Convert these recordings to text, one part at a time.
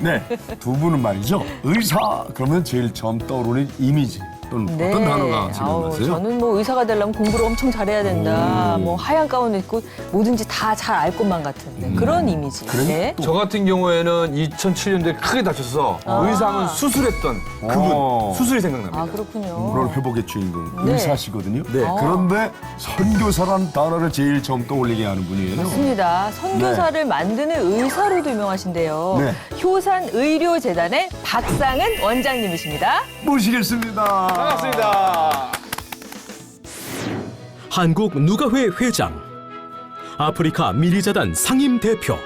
네, 두 분은 말이죠. 의사 그러면 제일 처음 떠오르는 이미지 또는 어떤 단어가 생각나세요? 저는 뭐 의사가 되려면 공부를 엄청 잘해야 된다. 뭐 하얀 가운 입고 뭐든지 다 잘 알 것만 같은 그런 이미지. 네. 저 같은 경우에는 2007년도에 크게 다쳐서 의사하면 수술했던 그분 수술이 생각납니다. 아, 그렇군요. 오늘 회복의 주인공 네. 의사시거든요. 그런데 선교사란 단어를 제일 처음 떠올리게 하는 분이에요. 맞습니다. 선교사를 만드는 의사로도 유명하신데요. 네. 효산의료재단의 박상은 원장님이십니다. 모시겠습니다. 반갑습니다. 한국 누가회 회장, 아프리카 미래재단 상임 대표,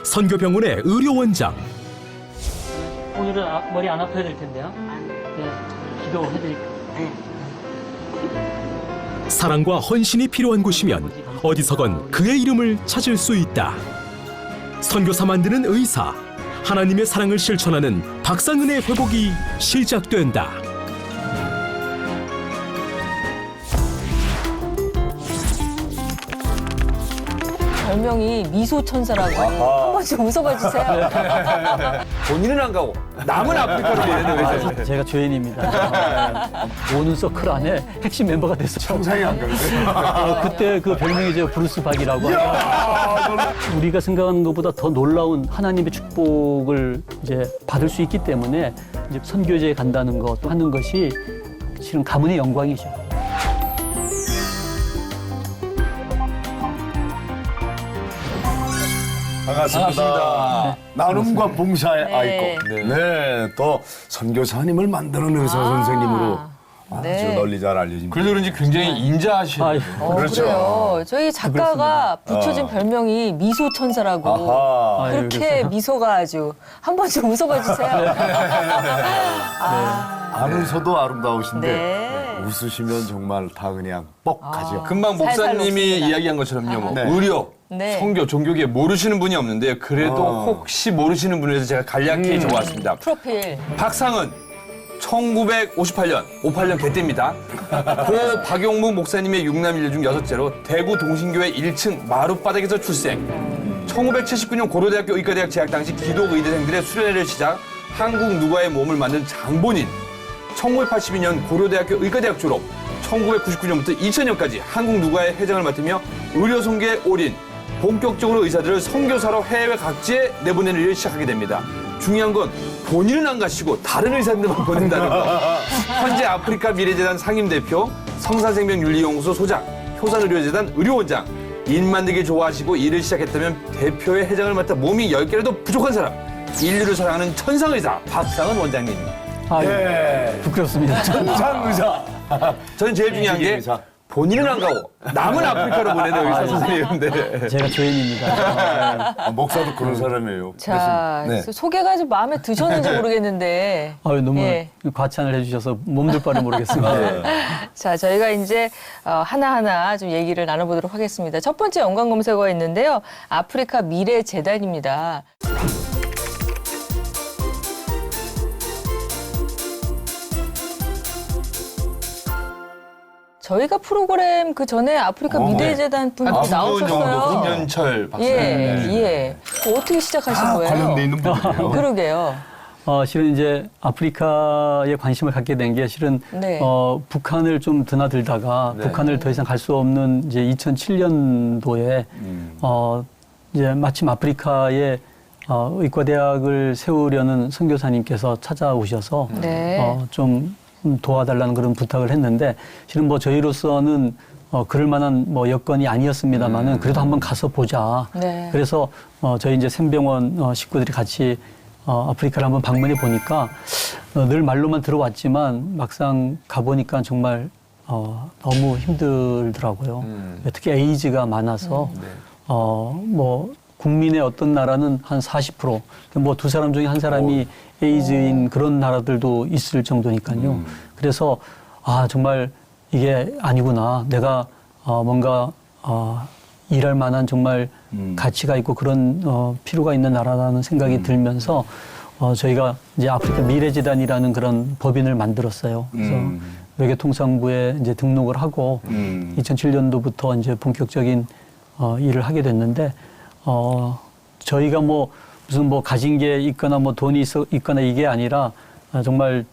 선교병원의 의료원장, 오늘은 머리 안 아파야 될 텐데요. 네, 기도해드릴게요. 사랑과 헌신이 필요한 곳이면 어디서건 그의 이름을 찾을 수 있다. 선교사 만드는 의사, 하나님의 사랑을 실천하는 박상은의 회복이 시작된다. 별명이 미소천사라고 한 번씩 웃어봐 주세요. 본인은 안 가고 남은 아프리카로 보내는 의사입니다. 제가 조연입니다. 오는 서클 안에 핵심 멤버가 됐어요. 상상이 안 가는데. 그때 그 별명이 이제 브루스 박이라고 하죠. 우리가 생각하는 것보다 더 놀라운 하나님의 축복을 이제 받을 수 있기 때문에 이제 선교제에 간다는 것 또 하는 것이 실은 가문의 영광이죠. 반갑습니다. 나눔과 봉사의 네. 아이콘. 네. 또 선교사님을 만드는 의사 선생님으로 아주 네. 널리 잘 알려집니다. 그래서 그런지 굉장히 인자하시네요. 아유, 그렇죠. 그래요. 저희 작가가 붙여준 별명이 미소천사라고. 아하. 아유, 그렇게 그래서. 미소가 아주 한 번씩 웃어봐 주세요. 아면서도 아름다우신데 네. 웃으시면 정말 다 그냥 뻑하죠. 금방 살살 목사님이 녹습니다. 이야기한 것처럼요. 뭐 네. 의료, 네. 선교, 종교계 모르시는 분이 없는데 그래도 혹시 모르시는 분을 위해서 제가 간략히 적어왔습니다. 프로필. 박상은 1958년, 58년 개띠입니다. 고 박용무 목사님의 6남 1녀 중 6째로 대구 동신교회 1층 마룻바닥에서 출생. 1979년 고려대학교 의과대학 재학 당시 기독 의대생들의 수련회를 시작 한국 누가의 몸을 만든 장본인. 1982년 고려대학교 의과대학 졸업. 1999년부터 2000년까지 한국 누가의 회장을 맡으며 의료 선교에 올인. 본격적으로 의사들을 선교사로 해외 각지에 내보내는 일을 시작하게 됩니다. 중요한 건 본인은 안 가시고 다른 의사들만 보낸다는 거. 현재 아프리카 미래재단 상임대표, 성사생명윤리연구소 소장, 효산의료재단 의료원장, 일 만들기 좋아하시고 일을 시작했다면 대표의 회장을 맡아 몸이 10개라도 부족한 사람, 인류를 사랑하는 천상의사 박상은 원장님. 아유, 네. 부끄럽습니다. 천상 의사. 저는 제일 중요한 게 의사. 본인은 안 가고 남은 아프리카로 보내는 의사 선생님인데 제가 조연입니다. 목사도 그런 사람이에요. 자, 네. 소개가 좀 마음에 드셨는지 모르겠는데. 아유, 너무 예. 과찬을 해주셔서 몸둘 바를 모르겠습니다. 자, 저희가 이제 하나하나 좀 얘기를 나눠보도록 하겠습니다. 첫 번째 연관 검색어가 있는데요. 아프리카 미래재단입니다. 저희가 프로그램 그 전에 아프리카 미래재단 분이 한 2분 나오셨어요. 정도 김현철 박사님. 예. 어떻게 시작하신 거예요? 관련돼 있는 분들이에요. 그러게요. 실은 이제 아프리카에 관심을 갖게 된 게 실은 네. 북한을 좀 드나들다가 북한을 더 이상 갈 수 없는 이제 2007년도에 이제 마침 아프리카에 의과대학을 세우려는 선교사님께서 찾아오셔서 네. 좀 도와달라는 그런 부탁을 했는데 실은 뭐 저희로서는 그럴 만한 뭐 여건이 아니었습니다만은 그래도 한번 가서 보자. 네. 그래서 저희 이제 샘병원 식구들이 같이 아프리카를 한번 방문해 보니까 늘 말로만 들어왔지만 막상 가보니까 정말 너무 힘들더라고요. 특히 에이즈가 많아서 뭐 국민의 어떤 나라는 한 40%, 뭐 두 사람 중에 한 사람이 에이즈인 그런 나라들도 있을 정도니까요. 그래서 정말 이게 아니구나. 내가 뭔가 일할 만한 정말 가치가 있고 그런 필요가 있는 나라라는 생각이 들면서 저희가 이제 아프리카 미래재단이라는 그런 법인을 만들었어요. 그래서 외교통상부에 이제 등록을 하고 2007년도부터 이제 본격적인 일을 하게 됐는데 저희가 뭐 무슨 뭐 가진 게 있거나 뭐 돈이 있거나 이게 아니라 정말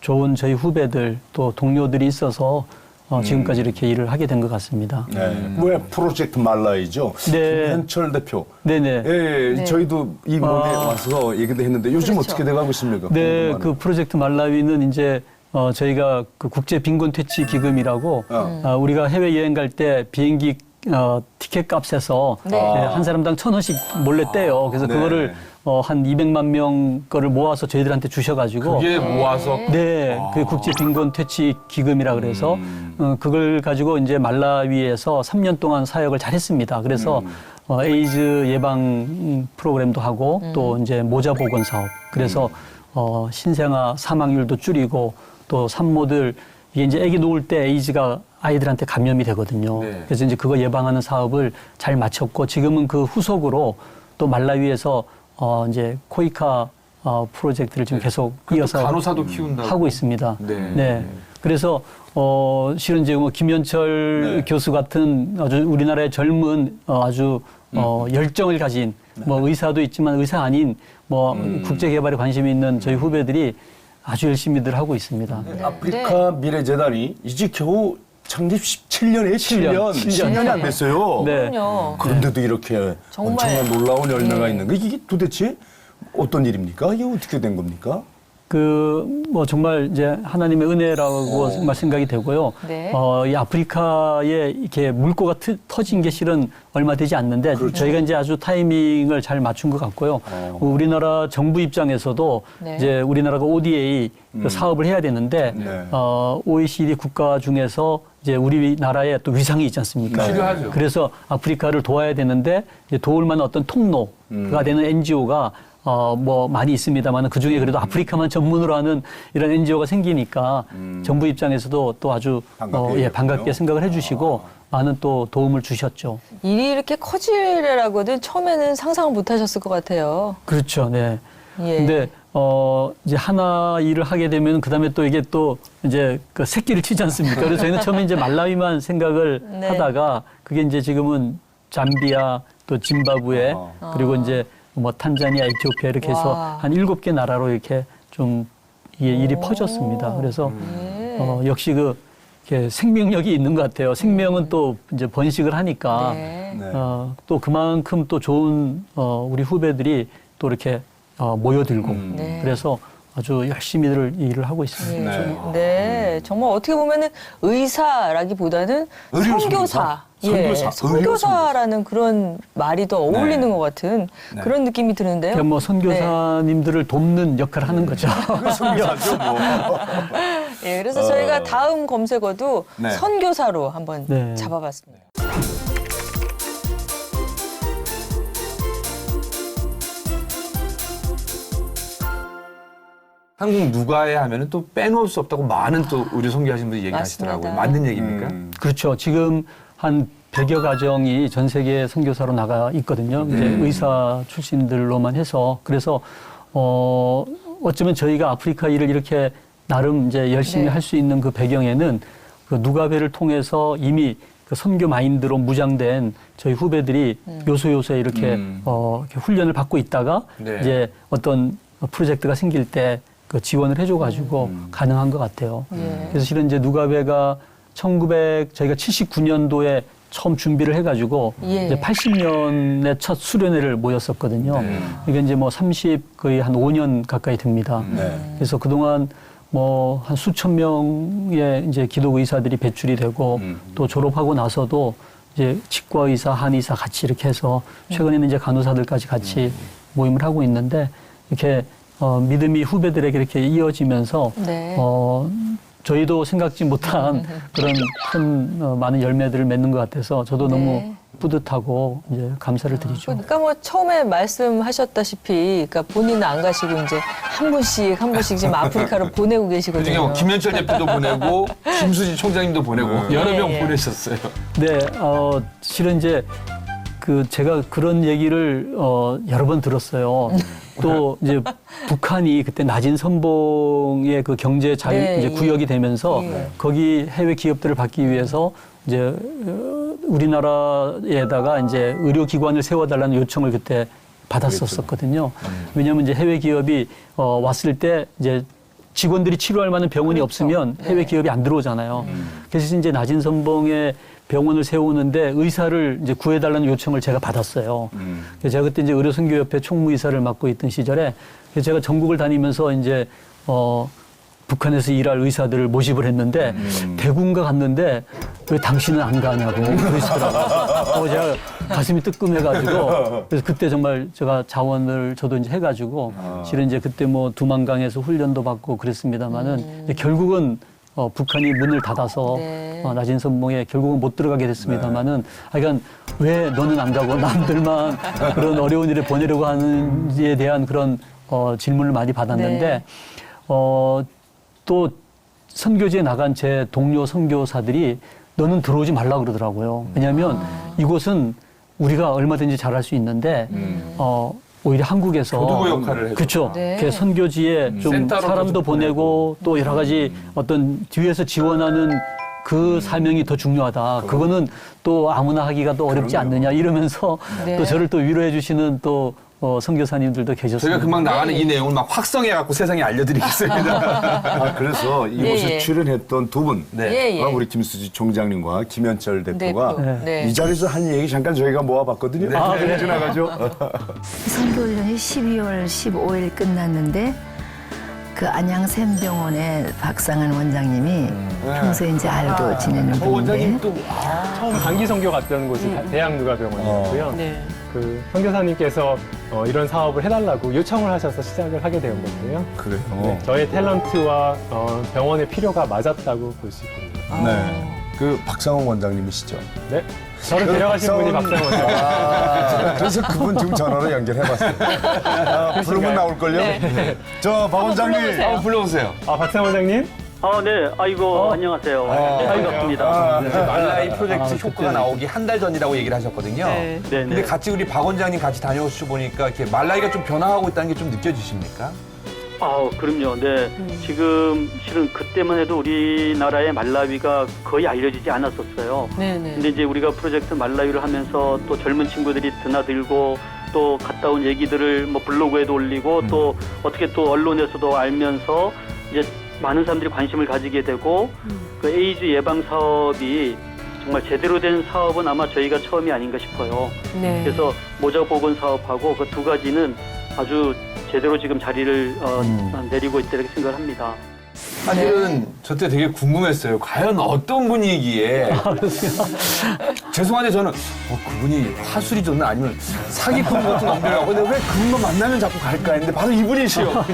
좋은 저희 후배들 또 동료들이 있어서 지금까지 이렇게 일을 하게 된 것 같습니다. 네. 왜 프로젝트 말라이죠? 네. 김현철 대표. 네네. 예, 네. 저희도 이 몸에 와서 얘기도 했는데 요즘 그렇죠. 어떻게 돼가고 있습니까? 네, 궁금하네요. 그 프로젝트 말라위는 이제 저희가 그 국제 빈곤 퇴치 기금이라고 우리가 해외 여행 갈 때 비행기 티켓 값에서 네. 한 사람당 1,000원씩 몰래 떼요. 그래서 네. 그거를 한 200만 명 거를 모아서 저희들한테 주셔가지고 그게 모아서 네, 그 국제 빈곤 퇴치 기금이라 그래서 그걸 가지고 이제 말라위에서 3년 동안 사역을 잘했습니다. 그래서 에이즈 예방 프로그램도 하고 또 이제 모자 보건 사업. 그래서 신생아 사망률도 줄이고 또 산모들 이게 이제 아기 놓을 때 에이즈가 아이들한테 감염이 되거든요. 네. 그래서 이제 그거 예방하는 사업을 잘 마쳤고 지금은 그 후속으로 또 말라위에서 이제 코이카 프로젝트를 지금 계속 이어서 간호사도 키운다고 하고 있습니다. 네. 그래서 실은 이제 뭐 김현철 네. 교수 같은 아주 우리나라의 젊은 아주 열정을 가진 뭐 의사도 있지만 의사 아닌 뭐 국제 개발에 관심이 있는 저희 후배들이 아주 열심히들 하고 있습니다. 아프리카 미래재단이 이제 겨우 창립 17년에 7년. 10년이 안 됐어요. 네. 그럼요. 그런데도 이렇게 정말. 엄청난 놀라운 열매가 네. 있는 거 이게 도대체 어떤 일입니까? 이게 어떻게 된 겁니까? 뭐 정말 이제 하나님의 은혜라고 정말 생각이 되고요. 네. 이 아프리카에 이렇게 물꼬가 터진 게 실은 얼마 되지 않는데 저희가 이제 아주 타이밍을 잘 맞춘 것 같고요. 우리나라 정부 입장에서도 네. 이제 우리나라가 ODA 그 사업을 해야 되는데 네. OECD 국가 중에서 이제 우리나라에 또 위상이 있지 않습니까? 필요하죠. 그래서 아프리카를 도와야 되는데 이제 도울 만한 어떤 통로가 되는 NGO가 뭐 많이 있습니다만 그 중에 그래도 아프리카만 전문으로 하는 이런 NGO가 생기니까 정부 입장에서도 또 아주 반갑게 반갑게 생각을 해주시고 많은 또 도움을 주셨죠. 일이 이렇게 커지려고는 처음에는 상상을 못 하셨을 것 같아요. 그렇죠, 네. 예. 근데 이제 하나 일을 하게 되면 그다음에 또 이게 또 이제 그 새끼를 치지 않습니까? 그래서 저희는 처음에 이제 말라위만 생각을 네. 하다가 그게 이제 지금은 잠비아 또 짐바브웨 그리고 이제 뭐 탄자니아, 에티오피아 이렇게 해서 와. 한 7개 나라로 이렇게 좀 이게 일이 퍼졌습니다. 그래서 네. 역시 이렇게 생명력이 있는 것 같아요. 생명은 또 이제 번식을 하니까 네. 네. 또 그만큼 또 좋은 우리 후배들이 또 이렇게 모여들고 네. 그래서 아주 열심히들 일을 하고 있습니다. 예. 네. 네. 정말 어떻게 보면은 의사라기보다는 의료 선교사. 선교사. 예. 선교사라는 그런 말이 더 어울리는 네. 것 같은 네. 그런 느낌이 드는데요. 그러니까 뭐 선교사님들을 돕는 역할을 하는 거죠. 선교사죠, 뭐. 예, 그래서 저희가 다음 검색어도 네. 선교사로 한번 네. 잡아봤습니다. 한국 누가에 하면은 또 빼놓을 수 없다고 많은 또 의료 선교하신 분들이 얘기하시더라고요. 맞습니다. 맞는 얘기입니까? 그렇죠. 지금 한 100여 가정이 전 세계 선교사로 나가 있거든요. 이제 의사 출신들로만 해서 그래서 어쩌면 저희가 아프리카 일을 이렇게 나름 이제 열심히 네. 할 수 있는 그 배경에는 그 누가베를 통해서 이미 그 선교 마인드로 무장된 저희 후배들이 요소요소에 이렇게 이렇게 훈련을 받고 있다가 네. 이제 어떤 프로젝트가 생길 때 그 지원을 해줘가지고 가능한 것 같아요. 예. 그래서 실은 이제 누가베가 저희가 79년도에 처음 준비를 해가지고 예. 이제 80년에 첫 수련회를 모였었거든요. 이게 이제 뭐 거의 한 5년 가까이 됩니다. 네. 그래서 그동안 뭐 한 수천 명의 이제 기독 의사들이 배출이 되고 또 졸업하고 나서도 이제 치과 의사, 한의사 같이 이렇게 해서 최근에는 이제 간호사들까지 같이 모임을 하고 있는데 이렇게 믿음이 후배들에게 이렇게 이어지면서 네. 저희도 생각지 못한 그런 큰 많은 열매들을 맺는 것 같아서 저도 네. 너무 뿌듯하고 이제 감사를 드리죠. 그러니까 뭐 처음에 말씀하셨다시피, 그러니까 본인은 안 가시고 이제 한 분씩 지금 아프리카로 보내고 그중에 계시거든요. 뭐 김현철 대표도 보내고 김수지 총장님도 보내고 여러 명 예. 보내셨어요. 네, 실은 이제 제가 그런 얘기를 여러 번 들었어요. 또 이제 북한이 그때 낮은 선봉의 그 경제 자유 네, 이제 구역이 되면서 예. 거기 해외 기업들을 받기 위해서 이제 우리나라에다가 이제 의료기관을 세워달라는 요청을 그때 받았었거든요. 왜냐하면 이제 해외 기업이 왔을 때 이제 직원들이 치료할 만한 병원이 없으면 해외 기업이 안 들어오잖아요. 그래서 이제 낮은 선봉에 병원을 세우는데 의사를 이제 구해달라는 요청을 제가 받았어요. 그래서 제가 그때 이제 의료선교협회 총무이사를 맡고 있던 시절에 그래서 제가 전국을 다니면서 이제 북한에서 일할 의사들을 모집을 했는데 대구인가 갔는데 왜 당신은 안 가냐고 그러시더라고요. 제가 가슴이 뜨끔해가지고 그래서 그때 정말 제가 자원을 저도 이제 해가지고 실은 이제 그때 뭐 두만강에서 훈련도 받고 그랬습니다만은 결국은 북한이 문을 닫아서 네. 낮은 선봉에 결국은 못 들어가게 됐습니다만은 하여간 왜 너는 안 가고 남들만 그런 어려운 일에 보내려고 하는지에 대한 그런 질문을 많이 받았는데 네. 또 선교지에 나간 제 동료 선교사들이 너는 들어오지 말라 그러더라고요. 왜냐하면 이곳은 우리가 얼마든지 잘할 수 있는데 오히려 한국에서 교두보 역할을 해줘. 그렇죠. 네. 그 선교지에 좀 센터로도 사람도 좀 보내고 또 여러 가지 어떤 뒤에서 지원하는 그 사명이 더 중요하다. 그거는 또 아무나 하기가 또 어렵지 않느냐 이러면서 네. 또 저를 또 위로해 주시는 또 선교사님들도 계셨습니다. 저희가 금방 나가는 이 내용을 막 확성해갖고 세상에 알려드리겠습니다. 그래서 이곳에 예. 출연했던 두 분, 네. 예, 예. 우리 김수지 총장님과 김현철 대표가 대표. 네. 이 자리에서 한 얘기 잠깐 저희가 모아봤거든요. 그래요? 지나가죠. 선교훈련이 12월 15일 끝났는데 그 안양샘병원의 박상한 원장님이 평소에 이제 알고 지내는 분인데 처음 단기 선교 갔던 곳이 대학누가병원이었고요. 네. 그 선교사님께서 이런 사업을 해달라고 요청을 하셔서 시작을 하게 된 건데요. 그래요. 네, 저의 탤런트와 병원의 필요가 맞았다고 볼 수 있습니다. 네. 그 박상원 원장님이시죠. 네, 저를 데려가신 분이 박상원 원장님. 그래서 그분 지금 전화로 연결해봤어요. 부르면 나올걸요? 저 박 원장님. 한번 불러보세요. 박상원 원장님. 네. 아이고, 안녕하세요. 반갑습니다. 말라이 프로젝트 효과가 나오기 한 달 전이라고 얘기를 하셨거든요. 네. 근데 같이 우리 박 원장님 같이 다녀오시고 보니까 이렇게 말라이가 좀 변화하고 있다는 게 좀 느껴지십니까? 그럼요. 네. 지금 실은 그때만 해도 우리나라의 말라위가 거의 알려지지 않았었어요. 네네. 근데 이제 우리가 프로젝트 말라위를 하면서 또 젊은 친구들이 드나들고 또 갔다 온 얘기들을 뭐 블로그에도 올리고 또 어떻게 또 언론에서도 알면서 이제 많은 사람들이 관심을 가지게 되고 그 에이즈 예방 사업이 정말 제대로 된 사업은 아마 저희가 처음이 아닌가 싶어요. 네. 그래서 모자 보건 사업하고 그 두 가지는 아주 제대로 지금 자리를 내리고 있다 이렇게 생각을 합니다. 사실은 저 때 되게 궁금했어요. 과연 어떤 분위기에. 죄송한데 저는 그분이 화술이졌나 아니면 사기꾼 같은 엄대라고. 근데 왜 그분만 만나면 자꾸 갈까 했는데 바로 이분이시요.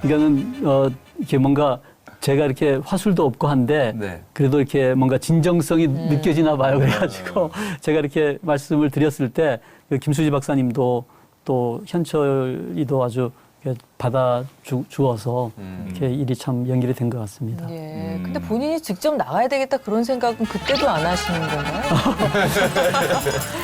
그러니까는 이렇게 뭔가 제가 이렇게 화술도 없고 한데 네. 그래도 이렇게 뭔가 진정성이 느껴지나 봐요. 그래가지고 제가 이렇게 말씀을 드렸을 때 그 김수지 박사님도 또 현철이도 아주 이렇게 받아주어서 이렇게 일이 참 연결이 된 것 같습니다. 예. 근데 본인이 직접 나가야 되겠다 그런 생각은 그때도 안 하시는 건가요?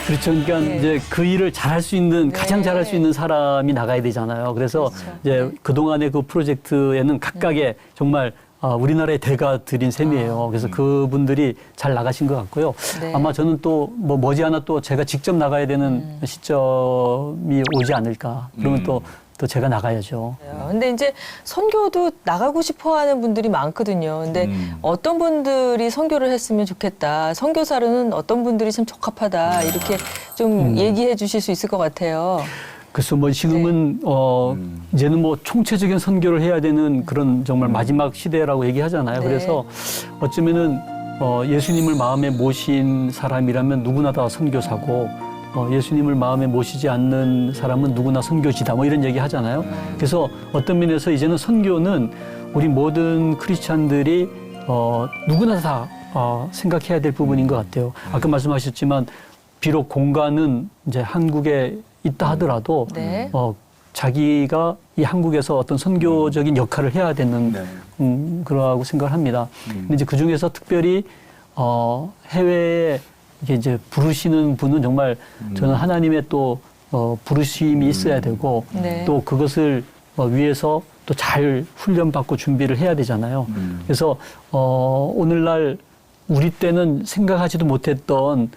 그렇죠. 그러니까 네. 이제 그 일을 잘할 수 있는 네. 가장 잘할 수 있는 사람이 나가야 되잖아요. 그래서 그렇죠. 이제 네. 그동안의 그 프로젝트에는 각각의 정말 우리나라의 대가들인 셈이에요. 그래서 그분들이 잘 나가신 것 같고요. 네. 아마 저는 또 뭐 머지않아 또 제가 직접 나가야 되는 시점이 오지 않을까. 그러면 또 제가 나가야죠. 근데 이제 선교도 나가고 싶어 하는 분들이 많거든요. 근데 어떤 분들이 선교를 했으면 좋겠다. 선교사로는 어떤 분들이 참 적합하다. 이렇게 좀 얘기해 주실 수 있을 것 같아요. 그래서 뭐 지금은 이제는 뭐 총체적인 선교를 해야 되는 그런 정말 마지막 시대라고 얘기하잖아요. 네. 그래서 어쩌면은 예수님을 마음에 모신 사람이라면 누구나 다 선교사고 예수님을 마음에 모시지 않는 사람은 누구나 선교지다 뭐 이런 얘기 하잖아요. 그래서 어떤 면에서 이제는 선교는 우리 모든 크리스찬들이 누구나 다 생각해야 될 부분인 것 같아요. 아까 말씀하셨지만 비록 공간은 이제 한국에 있다 하더라도 네. 자기가 이 한국에서 어떤 선교적인 역할을 해야 되는 그러하고 생각을 합니다. 근데 이제 그 중에서 특별히 해외에 이제 부르시는 분은 정말 저는 하나님의 또 부르심이 있어야 되고 네. 또 그것을 위해서 또 잘 훈련받고 준비를 해야 되잖아요. 그래서 오늘날 우리 때는 생각하지도 못했던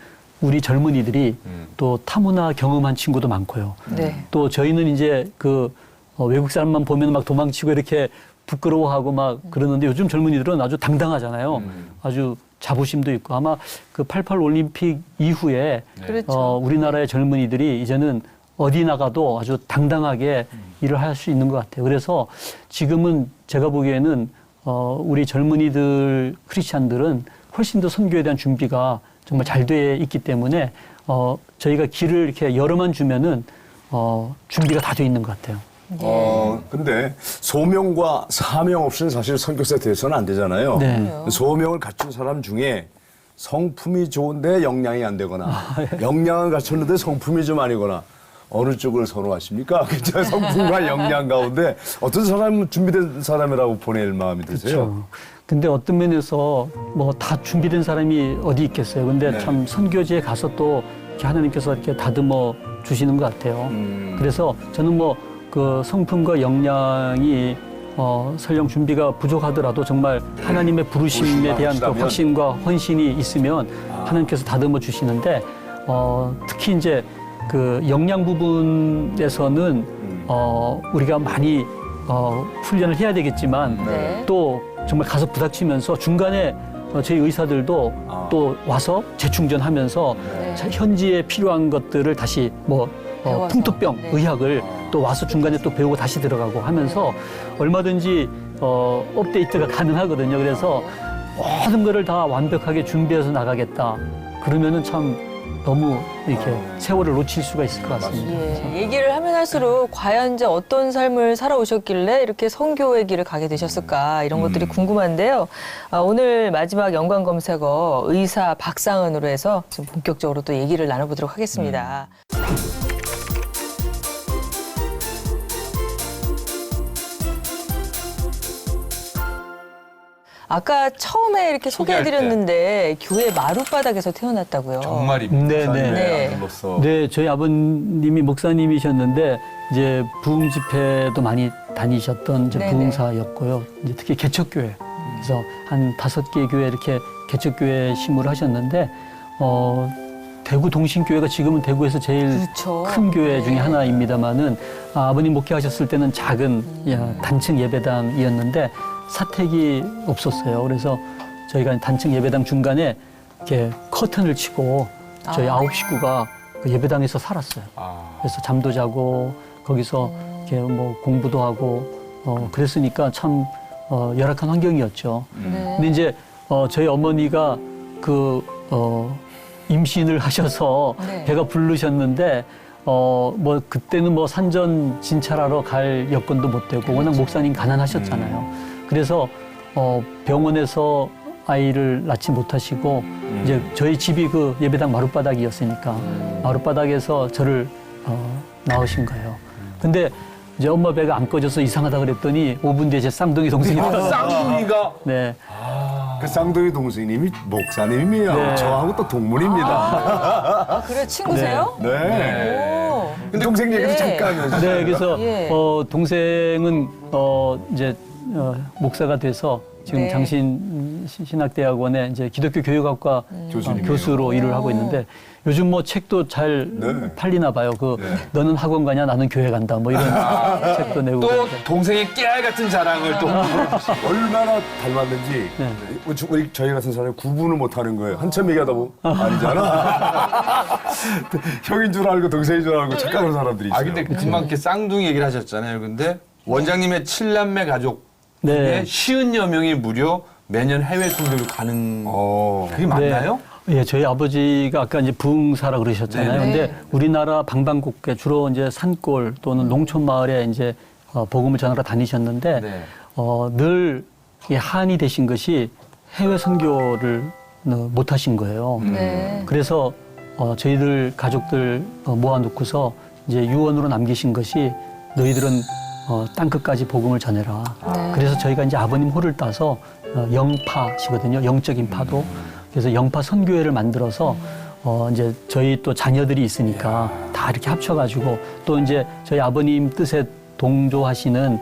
우리 젊은이들이 또 타문화 경험한 친구도 많고요. 네. 또 저희는 이제 외국 사람만 보면 막 도망치고 이렇게 부끄러워하고 막 그러는데 요즘 젊은이들은 아주 당당하잖아요. 아주 자부심도 있고 아마 그 88 올림픽 이후에 그렇죠. 우리나라의 젊은이들이 이제는 어디 나가도 아주 당당하게 일을 할 수 있는 것 같아요. 그래서 지금은 제가 보기에는 우리 젊은이들 크리스찬들은 훨씬 더 선교에 대한 준비가 정말 잘 돼 있기 때문에 저희가 길을 이렇게 열어만 주면은 준비가 다 돼 있는 것 같아요. 근데 소명과 사명 없이는 사실 선교사에 대해서는 안 되잖아요. 네. 소명을 갖춘 사람 중에 성품이 좋은데 역량이 안 되거나 역량을 갖췄는데 성품이 좀 아니거나 어느 쪽을 선호하십니까? 진짜 성품과 역량 가운데 어떤 사람은 준비된 사람이라고 보낼 마음이 드세요? 그렇죠. 근데 어떤 면에서 뭐 다 준비된 사람이 어디 있겠어요. 근데 네. 참 선교지에 가서 또 이렇게 하나님께서 이렇게 다듬어 주시는 것 같아요. 그래서 저는 뭐 그 성품과 역량이 설령 준비가 부족하더라도 정말 하나님의 부르심에 대한 그 확신과 헌신이 있으면 하나님께서 다듬어 주시는데 특히 이제 그 역량 부분에서는 우리가 많이 훈련을 해야 되겠지만 네. 또 정말 가서 부닥치면서 중간에 저희 의사들도 또 와서 재충전하면서 현지에 필요한 것들을 다시 뭐 배워서. 풍토병 네. 의학을 또 와서 중간에 또 배우고 다시 들어가고 하면서 얼마든지 업데이트가 가능하거든요. 그래서 모든 거를 다 완벽하게 준비해서 나가겠다. 그러면은 참 너무 이렇게 세월을 놓칠 수가 있을 것 같습니다. 예, 얘기를 하면 할수록 과연 이제 어떤 삶을 살아오셨길래 이렇게 선교의 길을 가게 되셨을까 이런 것들이 궁금한데요. 오늘 마지막 연관 검색어 의사 박상은으로 해서 지금 본격적으로 또 얘기를 나눠보도록 하겠습니다. 아까 처음에 이렇게 소개해드렸는데 교회 마룻바닥에서 태어났다고요. 정말입니다. 네, 네. 아들로서. 네, 저희 아버님이 목사님이셨는데 이제 부흥 집회도 많이 다니셨던 이제 네네. 부흥사였고요. 이제 특히 개척교회. 그래서 한 5개 교회 이렇게 개척교회 심을 하셨는데 대구 동신교회가 지금은 대구에서 제일 그렇죠. 큰 교회 중에 네. 하나입니다만은 아버님 목회하셨을 때는 작은 단층 예배당이었는데 사택이 없었어요. 그래서 저희가 단층 예배당 중간에 이렇게 커튼을 치고 저희 9 식구가 그 예배당에서 살았어요. 그래서 잠도 자고 거기서 이렇게 뭐 공부도 하고 그랬으니까 참 열악한 환경이었죠. 네. 근데 이제 저희 어머니가 임신을 하셔서 네. 배가 부르셨는데 뭐 그때는 뭐 산전 진찰하러 갈 여건도 못 되고 워낙 목사님 가난하셨잖아요. 그래서 병원에서 아이를 낳지 못하시고 이제 저희 집이 그 예배당 마룻바닥이었으니까 마룻바닥에서 저를 낳으신 거예요. 근데 이제 엄마 배가 안 꺼져서 이상하다 그랬더니 5분 뒤에 제 쌍둥이 동생이 나왔어요. 쌍둥이가 네. 그 쌍둥이 동생님이 목사님이에요. 네. 저하고 또 동문입니다. 아, 그래 친구세요? 네. 오. 근데 동생 얘기도 네. 잠깐 해주세요. 네, 그래서 예. 동생은 이제 목사가 돼서 지금 네. 장신 신학대학원에 이제 기독교 교육학과 교수님이에요. 교수로 일을 하고 있는데 요즘 뭐 책도 잘 네. 팔리나 봐요. 너는 학원 가냐 나는 교회 간다 뭐 이런 책도 내고 또 그러는데. 동생의 깨알 같은 자랑을 또 얼마나 닮았는지 우리 저희 같은 사람이 구분을 못하는 거예요. 한참 얘기하다 보면 아니잖아. 형인 줄 알고 동생인 줄 알고 착각하는 사람들이 있어요. 근데 금방 이렇게 쌍둥이 얘기를 하셨잖아요. 근데 원장님의 7남매 가족 중에 네. 50여 명이 무려 매년 해외 선교를 가는 그게 맞나요? 예, 저희 아버지가 아까 이제 부흥사라 그러셨잖아요. 네. 근데 우리나라 방방곡곡에 주로 이제 산골 또는 농촌 마을에 이제 복음을 전하러 다니셨는데 네. 늘 이 한이 되신 것이 해외 선교를 못 하신 거예요. 네. 그래서 저희들 가족들 모아놓고서 이제 유언으로 남기신 것이 너희들은 땅 끝까지 복음을 전해라. 그래서 저희가 이제 아버님 호를 따서 영파시거든요. 영적인 파도. 그래서 영파 선교회를 만들어서 이제 저희 또 자녀들이 있으니까 다 이렇게 합쳐가지고 또 이제 저희 아버님 뜻에 동조하시는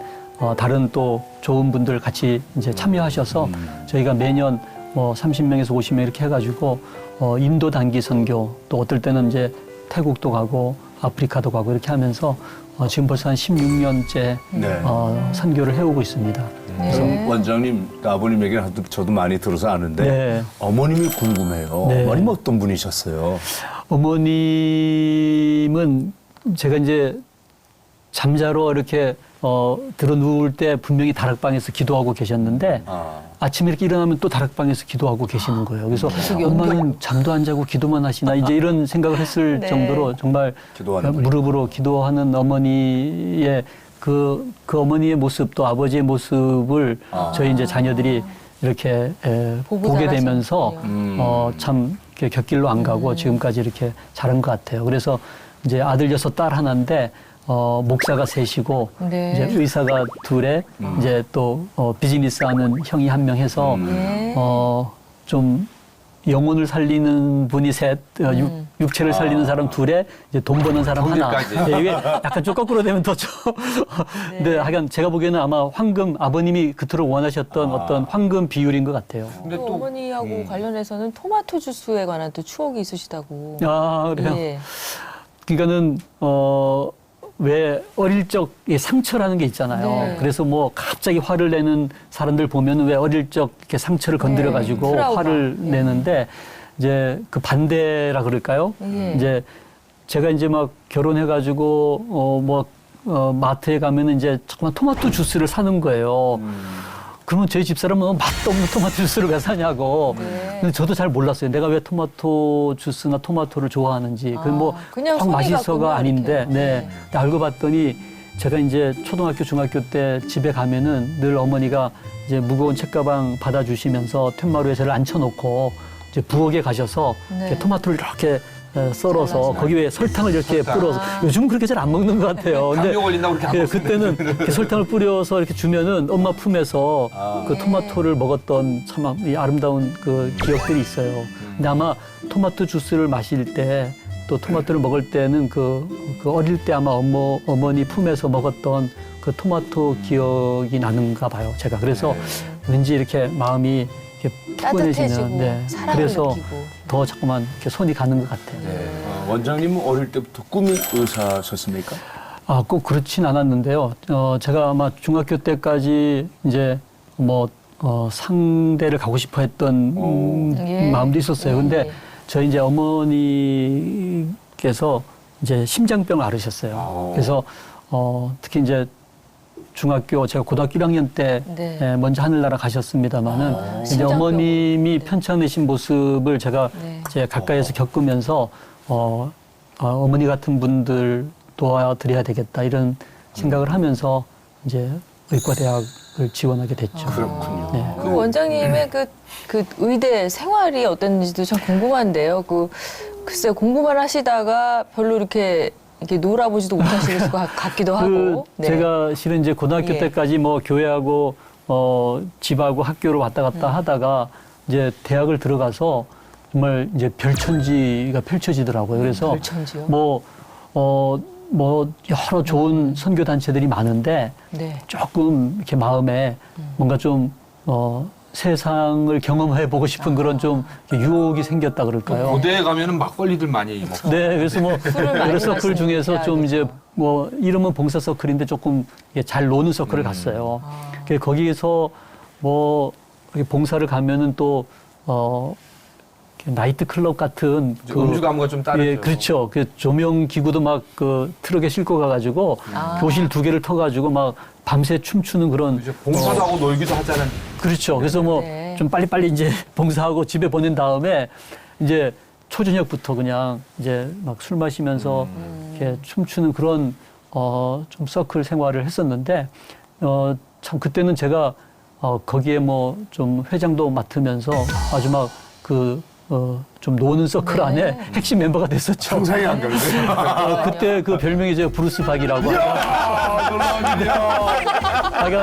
다른 또 좋은 분들 같이 이제 참여하셔서 저희가 매년 뭐 30명에서 50명 이렇게 해가지고 인도 단기 선교 또 어떨 때는 이제 태국도 가고 아프리카도 가고 이렇게 하면서 지금 벌써 한 16년째 네. 선교를 해오고 있습니다. 그래서 원장님, 아버님 얘기를 저도 많이 들어서 아는데 네. 어머님이 궁금해요. 네. 어머님 어떤 분이셨어요? 어머님은 제가 이제 잠자러 이렇게 들어 누울 때 분명히 다락방에서 기도하고 계셨는데 아침에 이렇게 일어나면 또 다락방에서 기도하고 계시는 거예요. 그래서 엄마는 잠도 안 자고 기도만 하시나 이제 이런 생각을 했을 네. 정도로 정말 기도하는 무릎으로 기도하는 어머니의 그 어머니의 모습 또 아버지의 모습을 저희 이제 자녀들이 이렇게 보고 보게 자라셨군요. 되면서 참 이렇게 곁길로 안 가고 지금까지 이렇게 자란 것 같아요. 그래서 이제 아들 6, 딸 하나인데 목사가 셋이고 네. 이제 의사가 둘에 이제 또 비즈니스 하는 형이 1명 해서 네. 좀 영혼을 살리는 분이 셋, 육체를 살리는 사람 둘에 이제 돈 버는 사람 하나. 돈일까지. 네, 이게 약간 좀 거꾸로 되면 더 좀. 근데 하여간 제가 보기에는 아마 황금 아버님이 그토록 원하셨던 어떤 황금 비율인 것 같아요. 근데 또 또 어머니하고 관련해서는 토마토 주스에 관한 또 추억이 있으시다고. 아, 그래요? 예. 그러니까는 왜 어릴 적 이 상처라는 게 있잖아요. 네. 그래서 뭐 갑자기 화를 내는 사람들 보면 왜 어릴 적 이렇게 상처를 건드려 가지고 트라우마. 화를 예. 내는데 이제 그 반대라 그럴까요? 예. 이제 제가 이제 막 결혼해 가지고 마트에 가면은 이제 정말 토마토 주스를 사는 거예요. 그러면 저희 집사람은 맛도 없는 토마토 주스를 왜 사냐고. 네. 근데 저도 잘 몰랐어요. 내가 왜 토마토 주스나 토마토를 좋아하는지. 그 뭐 그냥 확 손이 맛있어가 갔군요, 아닌데, 이렇게. 네. 근데 알고 봤더니 제가 이제 초등학교, 중학교 때 집에 가면은 늘 어머니가 이제 무거운 책가방 받아주시면서 툇마루에 저를 앉혀놓고 이제 부엌에 가셔서 네. 이렇게 토마토를 이렇게 썰어서 거기 위에 설탕을 이렇게 뿌려서 요즘은 그렇게 잘 안 먹는 것 같아요. 근데 당뇨 걸린다고 그렇게 안 예, 먹는데. 그때는 이렇게 설탕을 뿌려서 이렇게 주면은 엄마 품에서 그 토마토를 먹었던 참 이 아름다운 그 기억들이 있어요. 근데 아마 토마토 주스를 마실 때 또 토마토를 먹을 때는 그 어릴 때 아마 어머니 품에서 먹었던 그 토마토 기억이 나는가 봐요. 제가 그래서 왠지 이렇게 마음이 이렇게 따뜻해지고 푸근해지는. 네. 사랑을 그래서 느끼고. 더 자꾸만 이렇게 손이 가는 것 같아요. 원장님은 어릴 때부터 꿈이 의사셨습니까? 아, 꼭 그렇진 않았는데요. 제가 아마 중학교 때까지 이제 상대를 가고 싶어 했던 예. 마음도 있었어요. 근데 예. 저희 이제 어머니께서 이제 심장병을 앓으셨어요. 그래서 특히 이제 중학교 제가 고등학교 1학년 때 네. 먼저 하늘나라 가셨습니다마는 이제 심장병으로. 어머님이 편찮으신 모습을 제가 네. 이제 가까이서 겪으면서 어머니 같은 분들 도와드려야 되겠다 이런 생각을 하면서 이제 의과대학을 지원하게 됐죠. 그렇군요. 네. 그 원장님의 그 의대 생활이 어땠는지도 참 궁금한데요. 글쎄 공부만 하시다가 별로 이렇게 놀아보지도 못하실 것 같기도 하고. 네. 제가 실은 이제 고등학교 예. 때까지 뭐 교회하고 집하고 학교를 왔다 갔다 하다가 이제 대학을 들어가서 정말 이제 별천지가 펼쳐지더라고요. 그래서 별천지요? 여러 좋은 선교 단체들이 많은데 네. 조금 이렇게 마음에 뭔가 좀 세상을 경험해 보고 싶은 그런 좀 이렇게 유혹이 생겼다 그럴까요? 고대에 가면은 막걸리들 많이 먹고. 네, 그래서 많이 여러 서클 중에서 마시는 좀 이제 대학이죠. 이름은 봉사 서클인데 조금 이게 잘 노는 서클을 갔어요. 거기에서 이렇게 봉사를 가면은 또 나이트 클럽 같은 이제 음주 가무가 좀 따르죠. 예, 그렇죠. 그 조명 기구도 막 그 트럭에 싣고 가가지고 교실 2개를 터가지고 막 밤새 춤추는 그런 이제 봉사도 하고 놀기도 하자는. 그렇죠. 그래서 네. 좀 빨리빨리 이제 봉사하고 집에 보낸 다음에 이제 초저녁부터 그냥 이제 막 술 마시면서 이렇게 춤추는 그런 좀 서클 생활을 했었는데 참 그때는 제가 거기에 좀 회장도 맡으면서 아주 막 좀 노는 서클 네. 안에 핵심 멤버가 됐었죠. 상상이 안 가는데. 그때 그 별명이 제가 브루스 박이라고.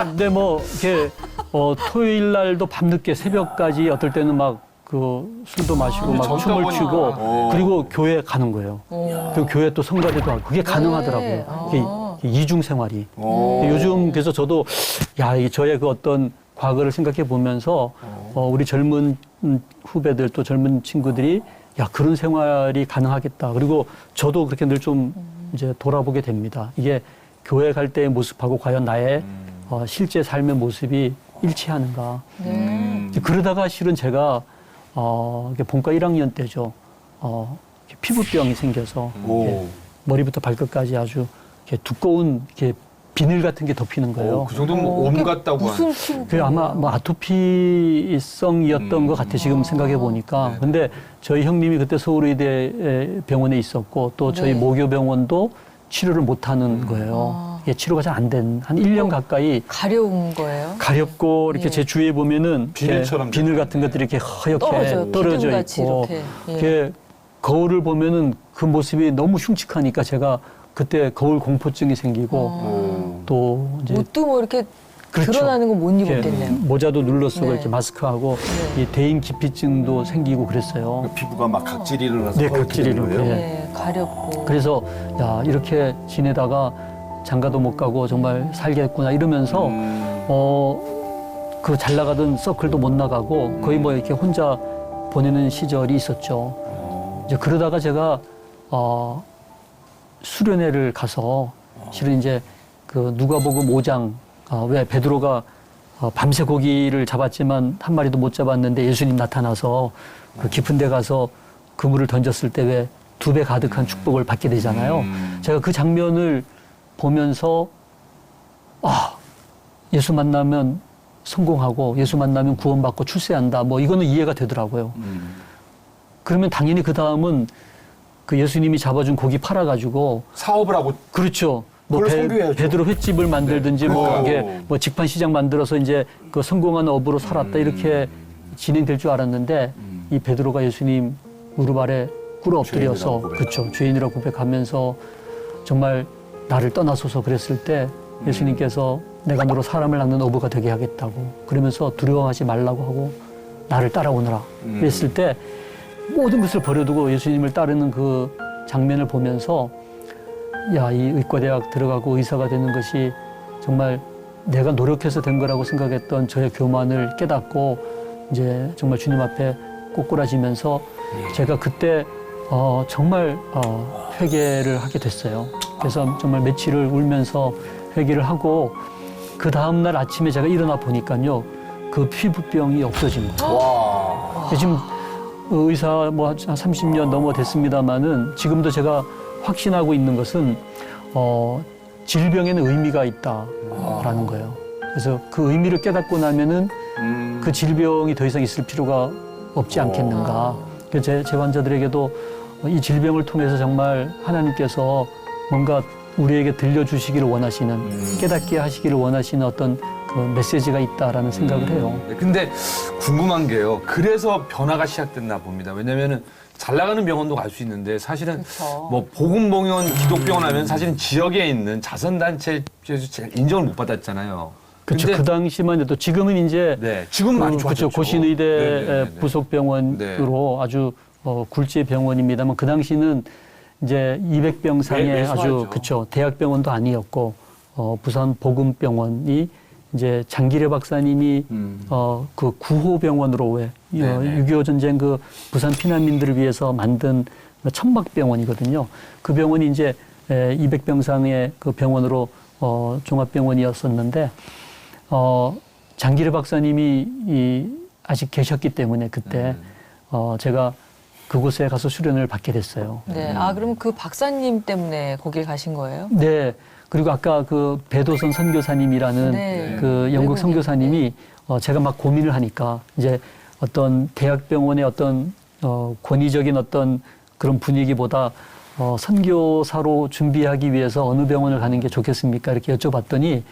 근데 이렇게 토요일 날도 밤늦게 새벽까지 어떨 때는 막 술도 마시고 막 젊다 춤을 보니까. 추고 그리고 교회 가는 거예요. 그 교회 또 성가대도 하고 그게 가능하더라고요. 이게 이중 생활이. 요즘 그래서 저도 이게 저의 그 어떤 과거를 생각해 보면서 우리 젊은 후배들 또 젊은 친구들이 야 그런 생활이 가능하겠다. 그리고 저도 그렇게 늘 좀 이제 돌아보게 됩니다. 이게 교회 갈 때의 모습하고 과연 나의 실제 삶의 모습이 일치하는가. 이제 그러다가 실은 제가 이게 본과 1학년 때죠. 이렇게 피부병이 생겨서 이렇게 머리부터 발끝까지 아주 이렇게 두꺼운 이렇게 비늘 같은 게 덮이는 거예요. 그 정도면 옴 같다고 무슨 하는. 그게 아마 뭐 아토피성이었던 것 같아 지금 생각해 보니까. 근데 저희 형님이 그때 서울의대 병원에 있었고 또 저희 네. 모교병원도 치료를 못 하는 거예요. 이게 치료가 잘 안 된 한 1년 가까이 가려운 거예요? 가렵고 이렇게 예. 제 주위에 보면은 비늘처럼 비늘 같은 것들이 이렇게 허옇게 떨어져 기둥같이 있고 이렇게. 예. 이렇게 거울을 보면은 그 모습이 너무 흉측하니까 제가 그때 거울 공포증이 생기고 또 이제 옷도 뭐 이렇게 그렇죠. 드러나는 거 못 이렇게 입었겠네요. 모자도 눌러 쓰고 네. 이렇게 마스크하고 이 대인 기피증도 생기고 그랬어요. 피부가 막 각질이 일어나서 네, 헐게 각질이 되는 거예요? 이렇게. 네, 가렵고. 그래서 야 이렇게 지내다가 장가도 못 가고 정말 살겠구나 이러면서 그 잘 나가던 서클도 못 나가고 거의 뭐 이렇게 혼자 보내는 시절이 있었죠. 이제 그러다가 제가 수련회를 가서 실은 이제 그 누가복음 5장 왜 베드로가 밤새 고기를 잡았지만 한 마리도 못 잡았는데 예수님 나타나서 그 깊은 데 가서 그물을 던졌을 때 왜 2배 가득한 축복을 받게 되잖아요. 제가 그 장면을 보면서 예수 만나면 성공하고 예수 만나면 구원받고 출세한다. 뭐 이거는 이해가 되더라고요. 그러면 당연히 그 다음은 그 예수님이 잡아준 고기 팔아가지고 사업을 하고 그렇죠. 뭐 그걸 소개해야죠. 베드로 횟집을 만들든지 뭐 그러니까요. 이게 뭐 직판 시장 만들어서 이제 그 성공한 업으로 살았다 이렇게 진행될 줄 알았는데 이 베드로가 예수님 무릎 아래 꿇어 엎드려서 그렇죠. 죄인이라고 고백하면서 정말 나를 떠나소서 그랬을 때 예수님께서 내가 너로 사람을 낚는 어부가 되게 하겠다고 그러면서 두려워하지 말라고 하고 나를 따라오너라 그랬을 때 모든 것을 버려두고 예수님을 따르는 그 장면을 보면서 야, 이 의과대학 들어가고 의사가 되는 것이 정말 내가 노력해서 된 거라고 생각했던 저의 교만을 깨닫고 이제 정말 주님 앞에 꼬꾸라지면서 제가 그때 정말 회개를 하게 됐어요. 그래서 정말 며칠을 울면서 회개를 하고 그 다음날 아침에 제가 일어나 보니까요. 그 피부병이 없어진 거예요. 지금 의사 뭐 한 30년 넘어 됐습니다마는 지금도 제가 확신하고 있는 것은 질병에는 의미가 있다라는 거예요. 그래서 그 의미를 깨닫고 나면은 그 질병이 더 이상 있을 필요가 없지 않겠는가. 그래서 제 환자들에게도 이 질병을 통해서 정말 하나님께서 뭔가 우리에게 들려주시기를 원하시는 깨닫게 하시기를 원하시는 어떤 그 메시지가 있다라는 생각을 해요. 근데 궁금한 게요. 그래서 변화가 시작됐나 봅니다. 왜냐면은 잘 나가는 병원도 갈 수 있는데 사실은 그쵸. 뭐 복음병원, 기독병원 하면 사실은 지역에 있는 자선단체에서 인정을 못 받았잖아요. 그렇죠. 근데 그 당시만 해도 지금은 이제 네, 지금 많이 좋아졌죠. 그렇죠. 고신의대 네네네네. 부속 병원으로 아주 굴지의 병원입니다만 그 당시는 이제 200병상의 매수하죠. 아주 그렇죠. 대학병원도 아니었고 부산 복음병원이 이제 장기래 박사님이 그 구호병원으로 왜 6.25 전쟁 그 부산 피난민들을 위해서 만든 천막병원이거든요. 그 병원이 이제 200병상의 그 병원으로 종합병원이었었는데 장기래 박사님이 아직 계셨기 때문에 그때 제가 그곳에 가서 수련을 받게 됐어요. 네. 그럼 그 박사님 때문에 거길 가신 거예요? 네. 그리고 아까 그 배도선 선교사님이라는 네. 그 영국 외국인. 선교사님이 제가 막 고민을 하니까 이제 어떤 대학병원의 어떤 권위적인 어떤 그런 분위기보다 선교사로 준비하기 위해서 어느 병원을 가는 게 좋겠습니까? 이렇게 여쭤봤더니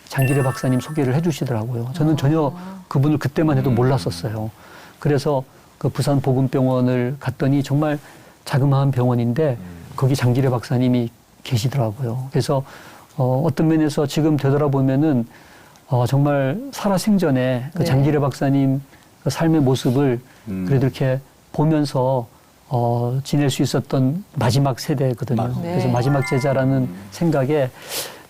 장기래 박사님 소개를 해주시더라고요. 저는 전혀 그분을 그때만 해도 몰랐었어요. 그래서 그 부산 복음병원을 갔더니 정말 자그마한 병원인데 거기 장기래 박사님이 계시더라고요. 그래서 어떤 면에서 지금 되돌아보면은 정말 살아생전에 그 네. 장기래 박사님 그 삶의 모습을 그래도 이렇게 보면서 지낼 수 있었던 마지막 세대거든요. 네. 그래서 마지막 제자라는 생각에